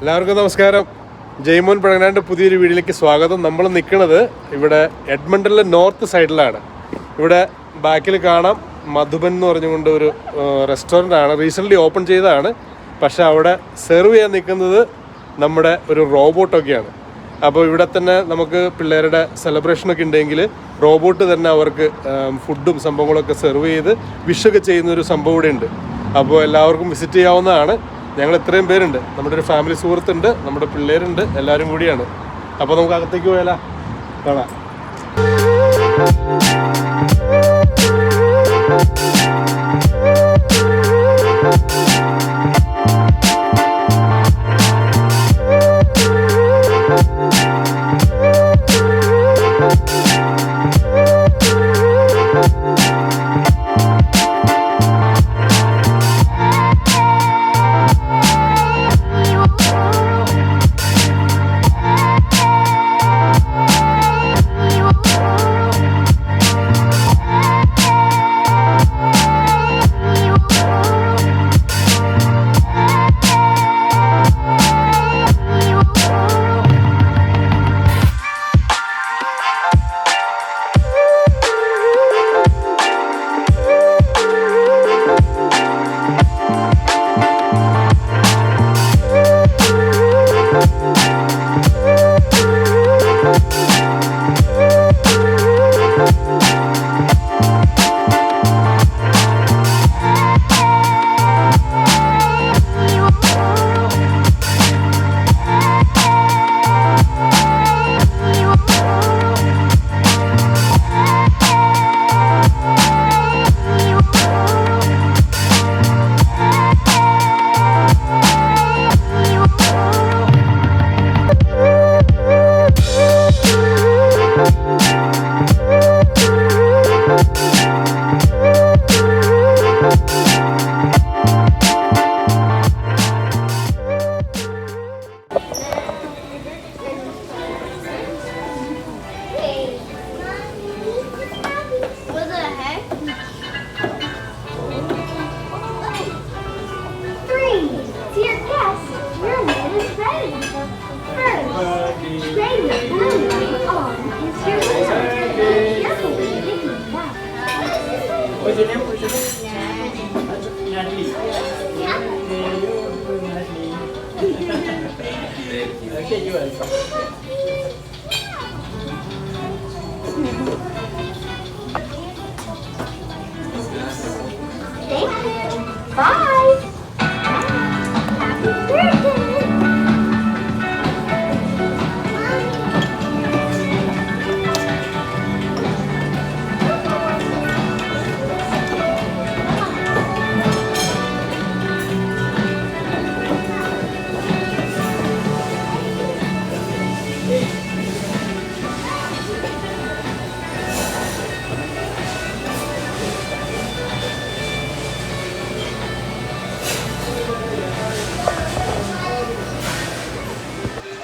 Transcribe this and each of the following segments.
എല്ലാവർക്കും നമസ്കാരം. ജയ്മോൻ പഴങ്ങനാണ്ട് പുതിയൊരു വീഡിയോയിലേക്ക് സ്വാഗതം. നമ്മൾ നിൽക്കുന്നത് ഇവിടെ എഡ്മണ്ടനിലെ നോർത്ത് സൈഡിലാണ്. ഇവിടെ ബാക്കിൽ കാണാം മധുബൻ എന്ന് പറഞ്ഞുകൊണ്ട് ഒരു റെസ്റ്റോറൻ്റ് ആണ്. റീസെൻ്റ്ലി ഓപ്പൺ ചെയ്തതാണ്. പക്ഷേ അവിടെ സെർവ് ചെയ്യാൻ നിൽക്കുന്നത് നമ്മുടെ ഒരു റോബോട്ടൊക്കെയാണ്. അപ്പോൾ ഇവിടെ തന്നെ നമുക്ക് പിള്ളേരുടെ സെലിബ്രേഷനൊക്കെ ഉണ്ടെങ്കിൽ റോബോട്ട് തന്നെ അവർക്ക് ഫുഡും സംഭവങ്ങളൊക്കെ സെർവ് ചെയ്ത് വിഷൊക്കെ ചെയ്യുന്നൊരു സംഭവം ഇവിടെ ഉണ്ട്. അപ്പോൾ എല്ലാവർക്കും വിസിറ്റ് ചെയ്യാവുന്നതാണ്. ഞങ്ങൾ ഇത്രയും പേരുണ്ട്. നമ്മുടെ ഒരു ഫാമിലി സുഹൃത്തുണ്ട്, നമ്മുടെ പിള്ളേരുണ്ട്, എല്ലാവരും കൂടിയാണ്. അപ്പോൾ നമുക്ക് അകത്തേക്ക് പോയാലോ, കാണാം.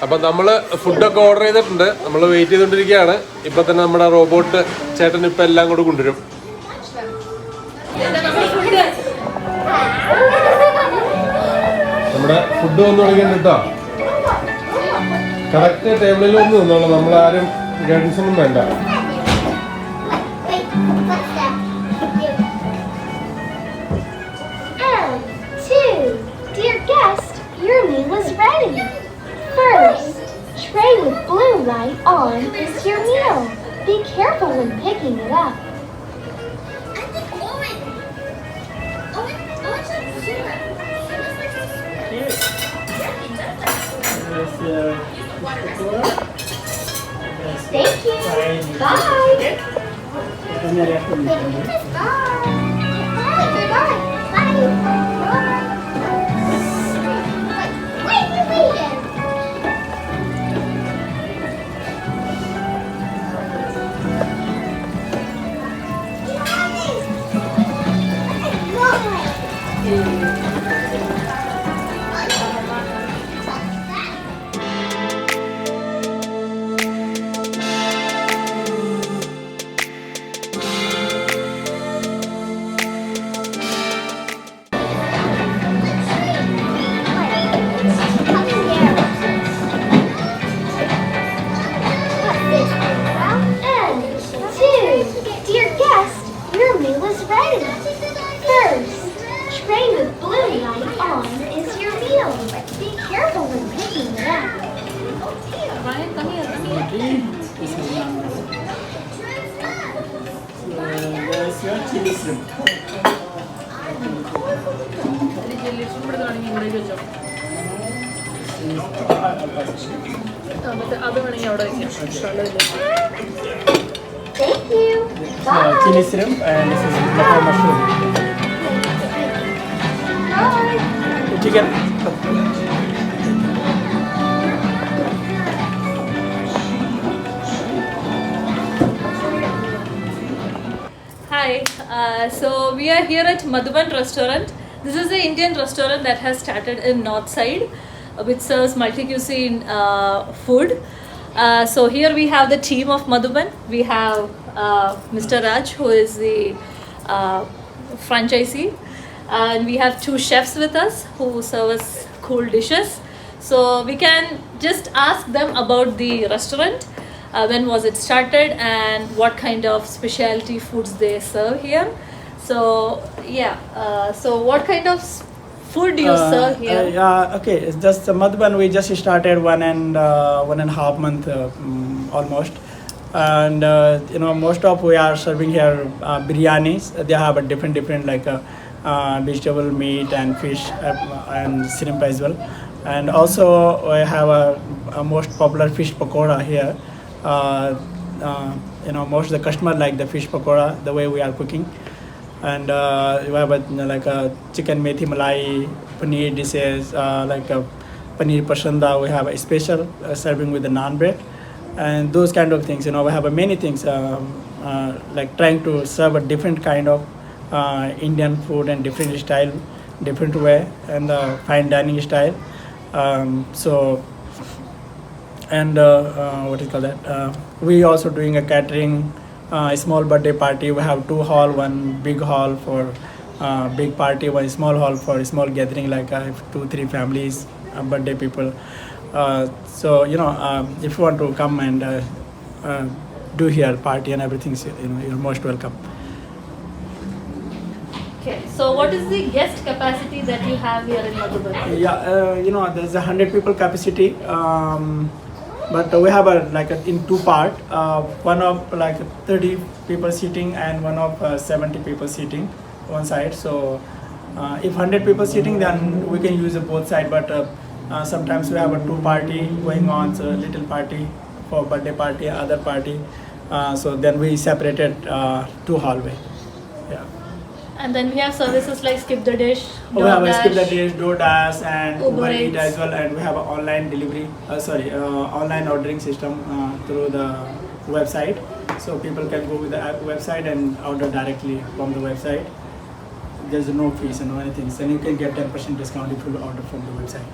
അപ്പം നമ്മൾ ഫുഡൊക്കെ ഓർഡർ ചെയ്തിട്ടുണ്ട്. നമ്മൾ വെയിറ്റ് ചെയ്തുകൊണ്ടിരിക്കുകയാണ്. ഇപ്പം തന്നെ നമ്മുടെ റോബോട്ട് ചേട്ടൻ ഇപ്പം എല്ലാം കൂടെ കൊണ്ടുവരും. നമ്മുടെ ഫുഡ് വന്നു തുടങ്ങിയിട്ടുണ്ട് കേട്ടോ. കറക്റ്റ് ടേബിളിൽ വന്ന് നിന്നോളൂ, നമ്മളാരും ഗൈഡൻസ് ഒന്നും വേണ്ട. First, tray with blue light on is your meal. Be careful when picking it up. I think Owen looks super. He looks like so cute. Yeah, he does that. Thank you. Bye. Bye. Bye. Come here. chili shrimp. Thank you. Bye. Chili shrimp and this is butter mushroom. Bye. Chicken. Hi, so we are here at Madhuban restaurant. This is an Indian restaurant that has started in North Side, which serves multi-cuisine food. So here we have the team of Madhuban. We have Mr. Raj, who is the franchisee, and we have two chefs with us who serve us cool dishes. So we can just ask them about the restaurant. When was it started and what kind of specialty foods they serve here. So yeah, so what kind of food do you serve here? Yeah, okay. It's just Madhuban. We just started 1.5 month almost, and most of we are serving here biryanis. They have a different like vegetable, meat, and fish, and shrimp as well. And also we have a most popular fish pakkoda here. Most of the customer like the fish pakkoda, the way we are cooking. And we have like a chicken methi malai, paneer dishes, like a paneer pasanda. We have a special serving with the naan bread, and those kind of things. We have many things like trying to serve a different kind of Indian food and different style, different way, and fine dining style. What is called that? We also doing a catering, a small birthday party. We have 2 hall, one big hall for big party, one small hall for small gathering, like 2-3 families, birthday people. If you want to come and do here party and everything, you're most welcome. Okay, so what is the guest capacity that you have here in Madhuban? Yeah, there's 100 people capacity. But we have in 2 part, one of like 30 people sitting and one of 70 people sitting one side. So if 100 people sitting, then we can use both side. But sometimes we have a 2 party going on, so little party for birthday party, other party. So then we separated 2 hallway. Yeah. And then we have services like Skip the Dish, We have a DoorDash. Skip the Dish, DoorDash, and Uber Uber Eats Eats. as well, and we have an online delivery. Online ordering system through the website, so people can go with the app website and order directly from the website. There's no fees and no anything, so you can get 10% discount if you order from the website.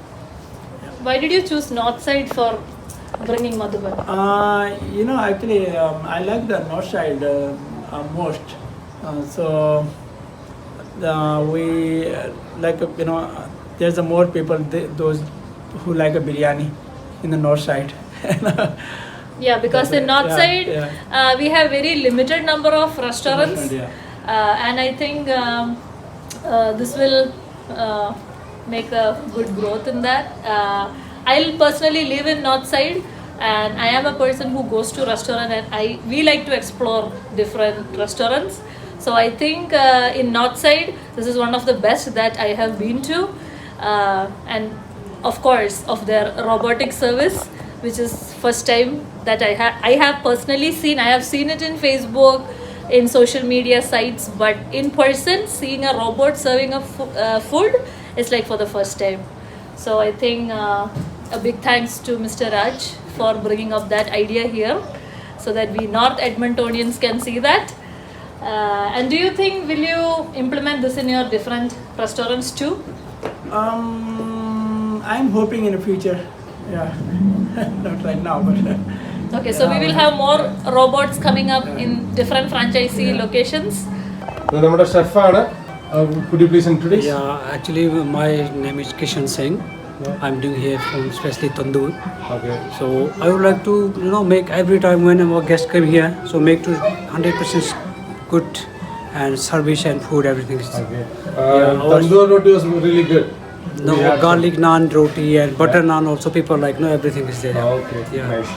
Why did you choose North Side for bringing Madhuban? Actually, I like the north side most. We there's a more people those who like a biryani in the north side. Yeah, because in North Yeah, Side, yeah. we have very limited number of restaurants, Yeah. and I think this will make a good growth in that. I'll personally live in North Side, and I am a person who goes to restaurant, and we like to explore different restaurants. So I think in North Side, this is one of the best that I have been to, and of course of their robotic service, which is first time that I have personally seen. I have seen it in Facebook, in social media sites, but in person, seeing a robot serving a food is like for the first time. So I think a big thanks to Mr. Raj for bringing up that idea here, so that we North Edmontonians can see that. And do you think will you implement this in your different restaurants too? I'm hoping in the future. Yeah, not right now, but. Okay, so we will have more robots coming up in different franchisee locations. നമ്മുടെ ഷെഫാണ്. Could you please introduce? Yeah, actually my name is Kishan Singh. I'm doing here from especially tandoor. Okay. So I would like to make every time when our guests come here, so make to 100% good and service and food everything is Okay. Yeah, Tandoor roti was really good. no We had garlic naan roti and butter naan also people like everything is there. Okay. Yeah. Nice.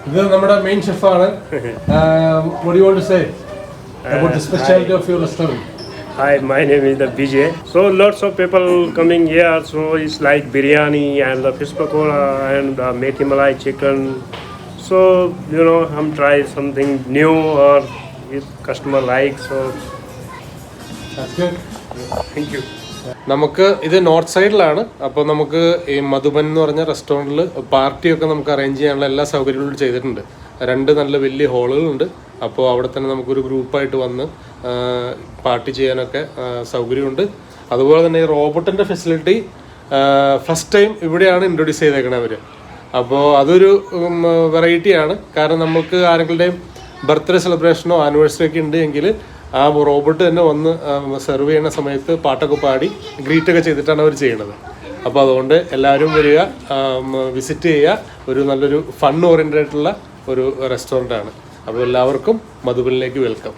ഇത് നമ്മുടെ main ഷെഫാണ്. What do you want to say? about the specialty of your restaurant. Hi, my name is the BJ. So lots of people coming here. So it's like biryani and the fish pakkoda and the methi malai chicken. So I'm trying something new or if customer likes. So That's good. thank you. നമുക്ക് ഇത് north സൈഡിലാണ്. അപ്പോൾ നമുക്ക് ഈ മധുബൻ എന്ന് പറഞ്ഞ റെസ്റ്റോറൻറ്റിൽ പാർട്ടിയൊക്കെ നമുക്ക് അറേഞ്ച് ചെയ്യാനുള്ള എല്ലാ സൗകര്യങ്ങളും ചെയ്തിട്ടുണ്ട്. 2 നല്ല വലിയ ഹോളുകളുണ്ട്. അപ്പോൾ അവിടെ തന്നെ നമുക്കൊരു ഗ്രൂപ്പായിട്ട് വന്ന് പാർട്ടി ചെയ്യാനൊക്കെ സൗകര്യമുണ്ട്. അതുപോലെ തന്നെ ഈ റോബോട്ടിൻ്റെ ഫെസിലിറ്റി ഫസ്റ്റ് ടൈം ഇവിടെയാണ് ഇൻട്രൊഡ്യൂസ് ചെയ്തേക്കണത് അവർ. അപ്പോൾ അതൊരു വെറൈറ്റിയാണ്. കാരണം നമുക്ക് ആരെങ്കിലും ബർത്ത്ഡേ സെലിബ്രേഷനോ ആനിവേഴ്സറി ഒക്കെ ഉണ്ട് എങ്കിൽ ആ റോബോട്ട് തന്നെ വന്ന് സെർവ് ചെയ്യുന്ന സമയത്ത് പാട്ടൊക്കെ പാടി ഗ്രീറ്റൊക്കെ ചെയ്തിട്ടാണ് അവർ ചെയ്യണത്. അപ്പോൾ അതുകൊണ്ട് എല്ലാവരും വരിക, വിസിറ്റ് ചെയ്യുക. ഒരു നല്ലൊരു ഫൺ ഓറിയൻറ്റഡ് ആയിട്ടുള്ള ഒരു റെസ്റ്റോറൻ്റ് ആണ്. അപ്പോൾ എല്ലാവർക്കും മധുബനിലേക്ക് വെൽക്കം.